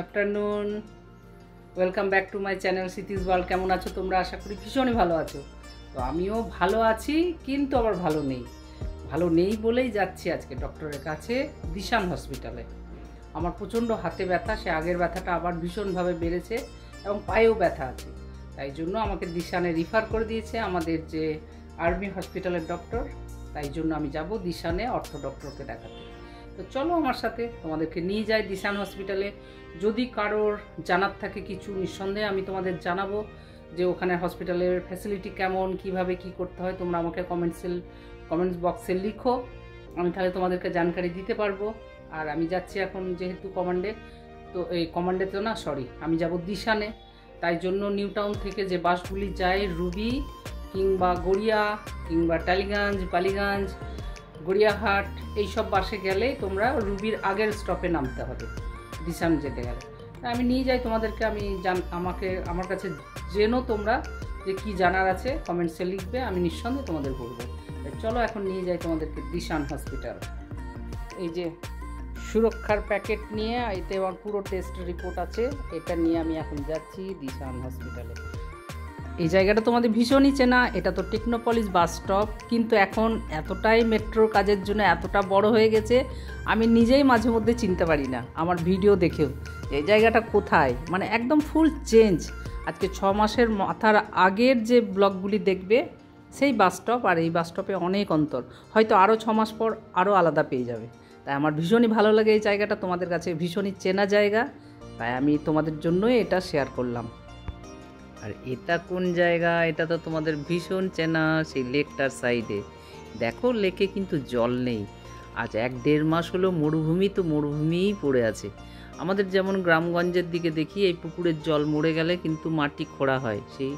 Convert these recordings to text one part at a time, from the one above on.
Afternoon, welcome back to my channel সিটিজ world. কেমন আছো তোমরা? আশা করি ভীষণই ভালো আছো। তো আমিও ভালো আছি, কিন্তু আবার ভালো নেই বলেই যাচ্ছি আজকে ডক্টরের কাছে, দিশান হসপিটালে। আমার প্রচণ্ড হাতে ব্যথা, সে আগের ব্যথাটা আবার ভীষণভাবে বেড়েছে এবং পায়েও ব্যথা আছে। তাই জন্য আমাকে দিশানে রিফার করে দিয়েছে আমাদের যে আর্মি হসপিটালের ডক্টর। তাই জন্য আমি যাব দিশানে অর্থো ডক্টরকে দেখাতে। তো চলো আমার সাথে, তোমাদেরকে নিয়ে যাই দিশান হসপিটালে। যদি কারোর জানার থাকে কিছু, নিঃসন্দেহে আমি তোমাদের জানাবো যে ওখানে হসপিটালের ফ্যাসিলিটি কেমন, কিভাবে কি করতে হয়। তোমরা আমাকে কমেন্টস বক্সে লিখো, আমি তাহলে তোমাদেরকে জানকারি দিতে পারবো। আর আমি যাচ্ছি এখন যেহেতু কমান্ডে, তো এই কমান্ডে তো না, সরি, আমি যাব দিশানে। তাই জন্য নিউ টাউন থেকে যে বাসগুলি যায় রুবি কিংবা গড়িয়া কিংবা টালিগঞ্জ, বালিগঞ্জ, গড়িয়াহাট, এইসব বাসে গেলে তোমরা রুবির আগের স্টপে নামতে হবে দিশান যেতে গেলে। আমি নিয়ে যাই তোমাদেরকে, আমার কাছে জেনো তোমরা যে কি জানার আছে কমেন্টসে লিখবে, আমি নিঃসন্দেহে তোমাদের বলবো। চলো এখন নিয়ে যাই তোমাদেরকে দিশান হসপিটাল। এই যে সুরক্ষার প্যাকেট নিয়ে, এতে আমার পুরো টেস্ট রিপোর্ট আছে, এটা নিয়ে আমি এখন যাচ্ছি দিশান হসপিটালে। এই জায়গাটা তোমাদের ভীষণই চেনা, এটা তো টেকনোপলিস বাস স্টপ, কিন্তু এখন এতটাই মেট্রোর কাজের জন্য এতটা বড় হয়ে গেছে, আমি নিজেই মাঝে মধ্যে চিনতে পারি না আমার ভিডিও দেখেও এই জায়গাটা কোথায়। মানে একদম ফুল চেঞ্জ। আজকে 6 মাসের মাথার আগের যে ব্লগগুলি দেখবে সেই বাস স্টপ আর এই বাস স্টপে অনেক অন্তর, হয়তো আরও 6 মাস পর আরও আলাদা পেয়ে যাবে। তাই আমার ভীষণই ভালো লাগে এই জায়গাটা, তোমাদের কাছে ভীষণই চেনা জায়গা, তাই আমি তোমাদের জন্যই এটা শেয়ার করলাম। আর এটা কোন জায়গা? এটা তো তোমাদের ভীষণ চেনা, সেই লেকটার সাইডে। দেখো লেকে কিন্তু জল নেই, আজ 1-1.5 মাস হলো মরুভূমি, তো মরুভূমিই পড়ে আছে। আমাদের যেমন গ্রামগঞ্জের দিকে দেখি এই পুকুরের জল মরে গেলে কিন্তু মাটি খোঁড়া হয়, সেই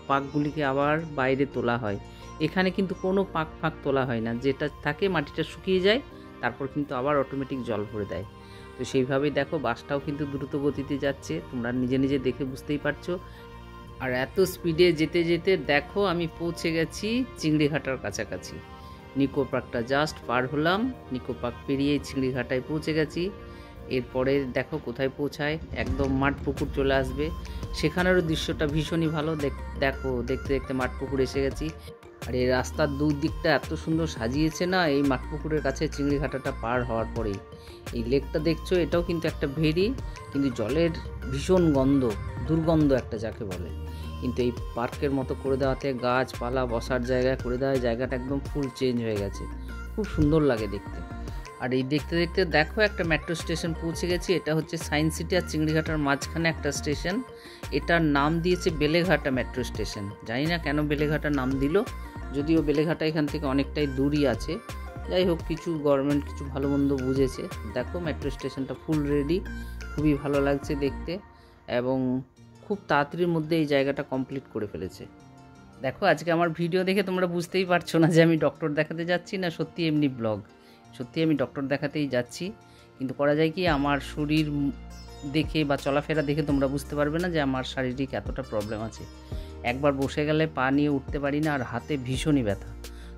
পাকগুলিকে আবার বাইরে তোলা হয়। এখানে কিন্তু কোনো পাক তোলা হয় না, যেটা থাকে মাটিটা শুকিয়ে যায়, তারপর কিন্তু আবার অটোমেটিক জল ভরে দেয়। তো সেইভাবেই দেখো বাসটাও কিন্তু দ্রুত গতিতে যাচ্ছে, তোমরা নিজে দেখে বুঝতেই পারছো। আর এত স্পিডে যেতে যেতে দেখো আমি পৌঁছে গেছি চিংড়িঘাটার কাছাকাছি। নিকো পার্কটা জাস্ট পার হলাম, নিকো পার্ক পেরিয়ে চিংড়িঘাটায় পৌঁছে গেছি। এরপরে দেখো কোথায় পৌঁছায়, একদম মাঠ পুকুর চলে আসবে। সেখানেরও দৃশ্যটা ভীষণই ভালো। দেখো দেখতে দেখতে মাঠ পুকুর এসে গেছি। আর এই রাস্তার দুদিকটা এত সুন্দর সাজিয়েছে না, এই মাঠ পুকুরের কাছে চিংড়িঘাটাটা পার হওয়ার পরেই। এই লেকটা দেখছো, এটাও কিন্তু একটা ভেরি, কিন্তু জলের ভীষণ গন্ধ, দুর্গন্ধ একটা যাকে বলে। কিন্তু এই পার্কের মতো করে দেওয়াতে, গাছপালা বসার জায়গা করে দেওয়ায় জায়গাটা একদম ফুল চেঞ্জ হয়ে গেছে, খুব সুন্দর লাগে দেখতে। আর এই দেখতে দেখতে দেখো একটা মেট্রো স্টেশন পৌঁছে গেছি। এটা হচ্ছে সায়েন্স সিটি আর চিংড়িঘাটার মাঝখানে একটা স্টেশন। এটার নাম দিয়েছে বেলেঘাটা মেট্রো স্টেশন। জানি না কেন বেলেঘাটা নাম দিল, যদিও বেলেঘাটা এখান থেকে অনেকটাই দূরই আছে। যাই হোক, গভর্নমেন্ট কিছু ভালো মন্দ বুঝেছে। দেখো মেট্রো স্টেশনটা ফুল রেডি, খুবই ভালো লাগছে দেখতে, এবং খুব তাড়াতাড়ির মধ্যে এই জায়গাটা কমপ্লিট করে ফেলেছে। দেখো আজকে আমার ভিডিও দেখে তোমরা বুঝতেই পারছো না যে আমি ডক্টর দেখাতে যাচ্ছি না সত্যি এমনি ব্লগ। সত্যি আমি ডক্টর দেখাতেই যাচ্ছি, কিন্তু করা যায় কি, আমার শরীর দেখে বা চলাফেরা দেখে তোমরা বুঝতে পারবে না যে আমার শারীরিক এতটা প্রবলেম আছে। একবার বসে গেলে পা নিয়ে উঠতে পারি না, আর হাতে ভীষণই ব্যথা।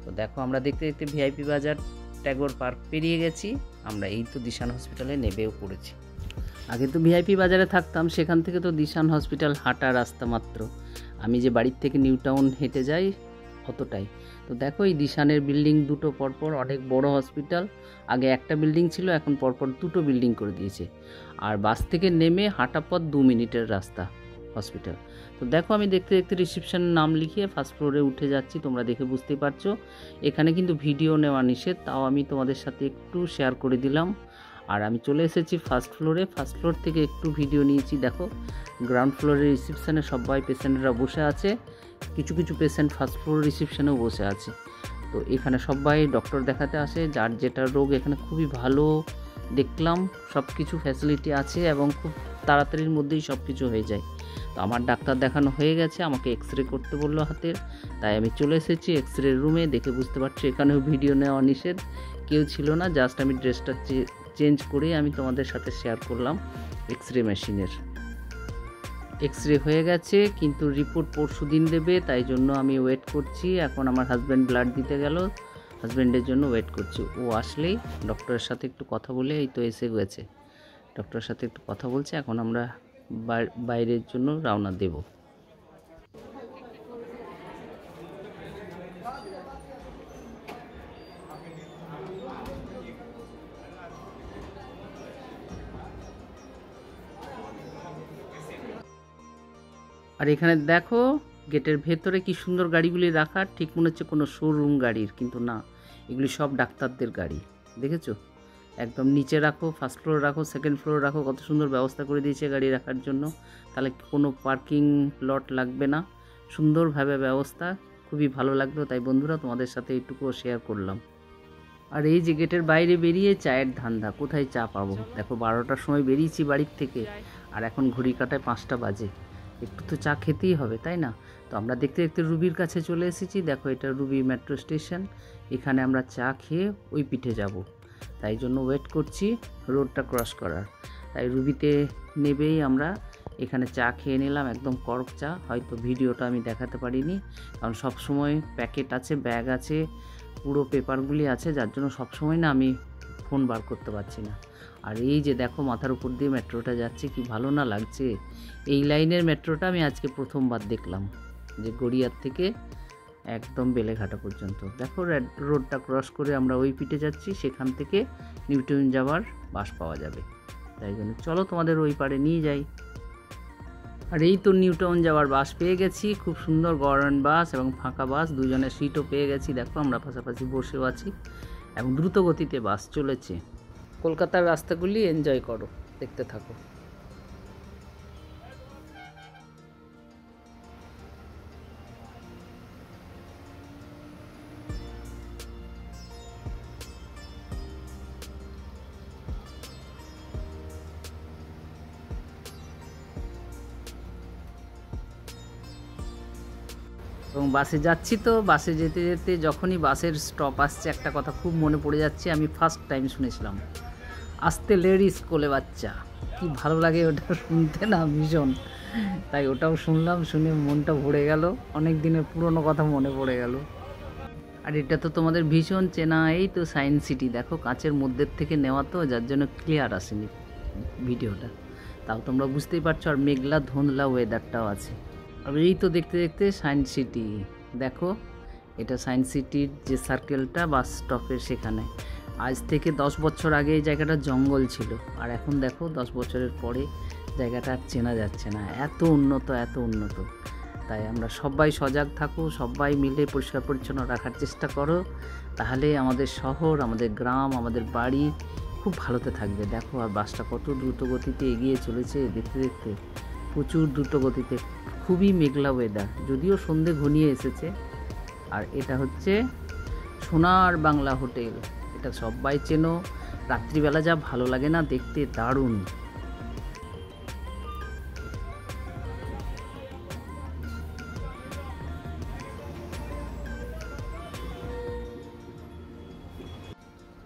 তো দেখো আমরা দেখতে দেখতে ভিআইপি বাজার, ট্যাগর পার্ক পেরিয়ে গেছি। আমরা এই তো দিশান হসপিটালে নেমেও পড়েছি। আগে তো ভিআইপি বাজারে থাকতাম, সেখান থেকে তো দিশান হসপিটাল হাঁটা রাস্তা মাত্র। আমি যে বাড়ির থেকে নিউ টাউন হেঁটে যাই অতটাই। তো দেখো এই দিশানের বিল্ডিং দুটো পরপর, অনেক বড় হসপিটাল। আগে একটা বিল্ডিং ছিল, এখন পরপর দুটো বিল্ডিং করে দিয়েছে। আর বাস থেকে নেমে হাঁটা পথ 2 মিনিটের রাস্তা হসপিটাল। তো দেখো আমি দেখতে দেখতে রিসেপশনের নাম লিখিয়ে ফার্স্ট ফ্লোরে উঠে যাচ্ছি। তোমরা দেখে বুঝতেই পারছো এখানে কিন্তু ভিডিও নেওয়া নিষেধ, তাও আমি তোমাদের সাথে একটু শেয়ার করে দিলাম। আর আমি চলে এসেছি ফার্স্ট ফ্লোরে। ফার্স্ট ফ্লোর থেকে একটু ভিডিও নিয়েছি। দেখো গ্রাউন্ড ফ্লোরে রিসেপশনে সবাই পেশেন্টরা বসে আছে, কিছু পেশেন্ট ফার্স্ট ফ্লোর রিসেপশনেও বসে আছে। তো এখানে সবাই ডক্টর দেখাতে আসে, যার যেটা রোগ। এখানে খুবই ভালো দেখলাম, সব কিছু ফ্যাসিলিটি আছে এবং খুব তাড়াতাড়ির মধ্যেই সব কিছু হয়ে যায়। তো আমার ডাক্তার দেখানো হয়ে গেছে, আমাকে এক্সরে করতে বললো হাতের, তাই আমি চলে এসেছি এক্সরে রুমে। দেখে বুঝতে পারছি এখানেও ভিডিও নেওয়া নিষেধ, কেউ ছিল না। জাস্ট আমি ড্রেসটা চেঞ্জ করে আমি তোমাদের সাথে শেয়ার করলাম এক্সরে মেশিনের। এক্সরে হয়ে গেছে, কিন্তু রিপোর্ট পরশু দিন দেবে, তাই জন্য আমি ওয়েট করছি। এখন আমার হাজব্যান্ড ব্লাড দিতে গেল, হাজব্যান্ডের জন্য ওয়েট করছি। ও আসলেই ডক্টরের সাথে একটু কথা বলে এই তো এসে গেছে। ডক্টরের সাথে একটু কথা বলছি। এখন আমরা বাইরের জন্য রওনা দেব। আর এখানে দেখো গেটের ভেতরে কি সুন্দর গাড়িগুলি রাখা, ঠিক মনে হচ্ছে কোনো শোরুম গাড়ির, কিন্তু না, এগুলি সব ডাক্তারদের গাড়ি। দেখেছো, একদম নিচে রাখো, ফার্স্ট ফ্লোর রাখো, সেকেন্ড ফ্লোর রাখো, কত সুন্দর ব্যবস্থা করে দিয়েছে গাড়ি রাখার জন্য। তাহলে কোনো পার্কিং লট লাগবে না, সুন্দরভাবে ব্যবস্থা, খুবই ভালো লাগলো। তাই বন্ধুরা তোমাদের সাথে এইটুকুও শেয়ার করলাম। আর এই যে গেটের বাইরে বেরিয়ে চায়ের ধান্দা, কোথায় চা পাবো? দেখো 12টার সময় বেরিয়েছি বাড়ির থেকে, আর এখন ঘড়ি কাটায় 5টা বাজে। একটু তো চা খেতেই হবে, তাই না? তো আমরা দেখতে দেখতে রুবির কাছে চলে এসেছি। দেখো এটা রুবি মেট্রো স্টেশন, এখানে আমরা চা খেয়ে ওই পিঠে যাব, তাই জন্য ওয়েট করছি রোডটা ক্রস করার। তাই রুবিতে নেবেই আমরা এখানে চা খেয়ে নিলাম, একদম করক চা। হয়তো ভিডিওটা আমি দেখাতে পারিনি, কারণ সব সময় প্যাকেট আছে, ব্যাগ আছে, পুরো পেপারগুলি আছে, যার জন্য সব সময় না আমি ফোন বার করতে পারছি না। আর এই যে দেখো মাথার উপর দিয়ে মেট্রোটা যাচ্ছে, কি ভালো না লাগছে। এই লাইনের মেট্রোটা আমি আজকে প্রথমবার দেখলাম, যে গড়িয়ার থেকে একদম বেলেঘাটা পর্যন্ত। দেখো রোডটা ক্রস করে আমরা ওই পিঠে যাচ্ছি, সেখান থেকে নিউটাউন যাওয়ার বাস পাওয়া যাবে। তাই জন্য চলো তোমাদের ওই পারে নিয়ে যাই। আর এই তো নিউটাউন যাওয়ার বাস পেয়ে গেছি, খুব সুন্দর গভর্নমেন্ট বাস এবং ফাঁকা বাস, দুজনের সিটও পেয়ে গেছি। দেখো আমরা পাশাপাশি বসেও আছি এবং দ্রুত গতিতে বাস চলেছে। কলকাতার রাস্তাগুলি এনজয় করো, দেখতে থাকো। এবং বাসে যাচ্ছি, তো বাসে যেতে যেতে যখনই বাসের স্টপ আসছে, একটা কথা খুব মনে পড়ে যাচ্ছে, আমি ফার্স্ট টাইম শুনেছিলাম, আসতে লেডিস কোলে বাচ্চা। কি ভালো লাগে ওটা শুনতে না, ভীষণ। তাই ওটাও শুনলাম, শুনে মনটা ভরে গেল, অনেক দিনের পুরনো কথা মনে পড়ে গেল। আর এটা তো তোমাদের ভীষণ চেনা, এই তো সায়েন্স সিটি। দেখো কাঁচের মধ্যের থেকে নেওয়া, তো যার জন্য ক্লিয়ার আসেনি ভিডিওটা, তাও তোমরা বুঝতেই পারছো। আর মেঘলা ধুন্দলা ওয়েদারটাও আছে। আর এই তো দেখতে দেখতে সায়েন্স সিটি। দেখো এটা সায়েন্স সিটির যে সার্কেলটা বাস স্টপের, সেখানে আজ থেকে 10 বছর আগে এই জায়গাটা জঙ্গল ছিল, আর এখন দেখো 10 বছরের পরে জায়গাটা আর চেনা যাচ্ছে না, এত উন্নত, এত উন্নত। তাই আমরা সবাই সজাগ থাকো, সবাই মিলে পরিষ্কার পরিচ্ছন্ন রাখার চেষ্টা করো, তাহলে আমাদের শহর, আমাদের গ্রাম, আমাদের বাড়ি খুব ভালোতে থাকবে। দেখো আর বাসটা কত দ্রুত গতিতে এগিয়ে চলেছে, দেখতে দেখতে প্রচুর দ্রুত গতিতে। খুবই মেঘলা ওয়েদার, যদিও সন্ধে ঘনিয়ে এসেছে। আর এটা হচ্ছে সোনার বাংলা হোটেল, এটা সবাই চেনো, রাত্রিবেলা যা ভালো লাগে না দেখতে, দারুণ।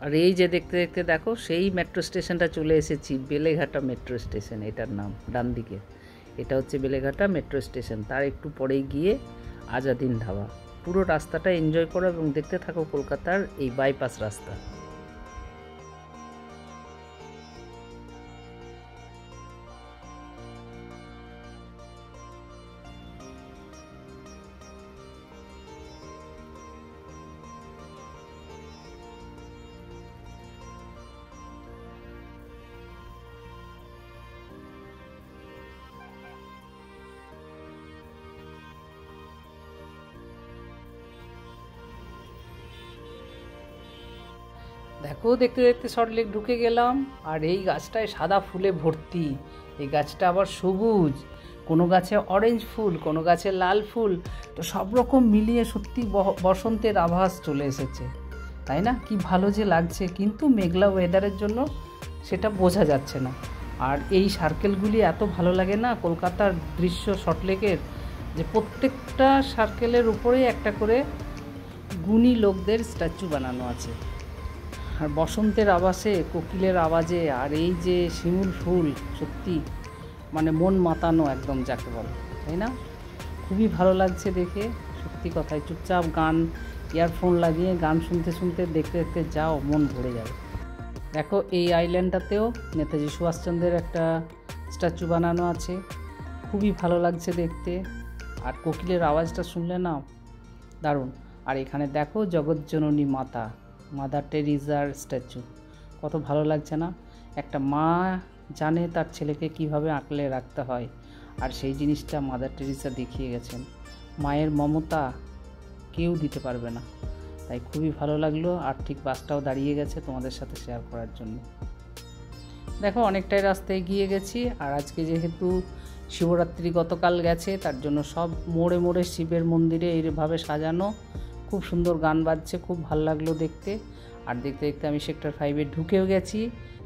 আর এই যে দেখতে দেখতে দেখো সেই মেট্রো স্টেশনটা চলে এসেছি, বেলেঘাটা মেট্রো স্টেশন এটার নাম, ডান দিকে এটা হচ্ছে বেলেঘাটা মেট্রো স্টেশন। তার একটু পরেই গিয়ে আজাদিন ধাবা। পুরো রাস্তাটা এনজয় করো এবং দেখতে থাকো কলকাতার এই বাইপাস রাস্তা। দেখো দেখতে দেখতে সল্টলেক ঢুকে গেলাম। আর এই গাছটায় সাদা ফুলে ভর্তি, এই গাছটা আবার সবুজ, কোনো গাছে অরেঞ্জ ফুল, কোনো গাছে লাল ফুল, তো সব রকম মিলিয়ে সত্যি বসন্তের আভাস চলে এসেছে, তাই না? কি ভালো যে লাগছে, কিন্তু মেঘলা ওয়েদারের জন্য সেটা বোঝা যাচ্ছে না। আর এই সার্কেলগুলি এত ভালো লাগে না কলকাতার দৃশ্য সল্টলেকের, যে প্রত্যেকটা সার্কেলের উপরেই একটা করে গুণী লোকদের স্ট্যাচু বানানো আছে। আর বসন্তের আবাসে, কোকিলের আওয়াজে, আর এই যে শিমুল ফুল, সত্যি মানে মন মাতানো একদম যাকে বলে, তাই না? খুবই ভালো লাগছে দেখে, সত্যি কথাই। চুপচাপ গান, ইয়ারফোন লাগিয়ে গান শুনতে শুনতে দেখতে দেখতে যাও, মন ভরে যাবে। দেখো এই আইল্যান্ডটাতেও নেতাজি সুভাষচন্দ্রের একটা স্ট্যাচু বানানো আছে, খুবই ভালো লাগছে দেখতে। আর কোকিলের আওয়াজটা শুনলে না দারুণ। আর এখানে দেখো জগৎজননী মাতা, মাদার টেরিজার স্ট্যাচু, কত ভালো লাগছে না। একটা মা জানে তার ছেলেকে কিভাবে আঁকলে রাখতে হয়, আর সেই জিনিসটা মাদার টেরিজা দেখিয়ে গেছেন। মায়ের মমতা কেউ দিতে পারবে না, তাই খুবই ভালো লাগলো। আর ঠিক বাসটাও দাঁড়িয়ে গেছে তোমাদের সাথে শেয়ার করার জন্য। দেখো অনেকটাই রাস্তায় গিয়ে গেছি। আর আজকে যেহেতু শিবরাত্রি গতকাল গেছে, তার জন্য সব মোড়ে মোড়ে শিবের মন্দিরে এইভাবে সাজানো, খুব সুন্দর গান বাজছে, খুব ভালো লাগলো দেখতে। আর দেখতে দেখতে আমি সেক্টর 5-এ ঢুকেও গেছি।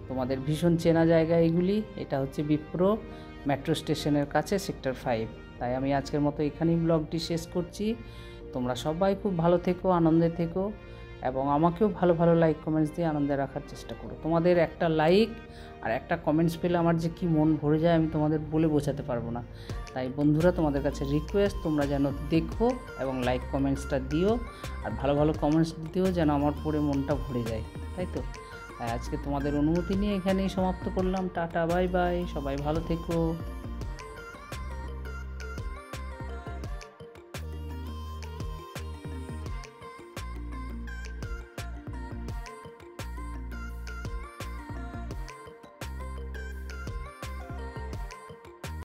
তোমাদের ভীষণ চেনা জায়গা এগুলি। এটা হচ্ছে বিপ্রো মেট্রো স্টেশনের কাছে সেক্টর 5। তাই আমি আজকের মতো এখানেই ব্লগটি শেষ করছি। তোমরা সবাই খুব ভালো থেকো, আনন্দে থেকো, এবং আমাকেও ভালো ভালো লাইক কমেন্টস দিয়ে আনন্দে রাখার চেষ্টা করো। তোমাদের একটা লাইক আর একটা কমেন্টস পেলে আমার যে কি মন ভরে যায় আমি তোমাদের বলে বোঝাতে পারবো না। তাই বন্ধুরা, তোমাদের কাছে রিকোয়েস্ট, তোমরা যেন দেখো এবং লাইক কমেন্টসটা দিও, আর ভালো ভালো কমেন্টস দিও যেন আমার পড়ে মনটা ভরে যায়, তাই তো। তাই আজকে তোমাদের অনুমতি নিয়ে এখানেই সমাপ্ত করলাম। টাটা, বাই বাই, সবাই ভালো থেকো।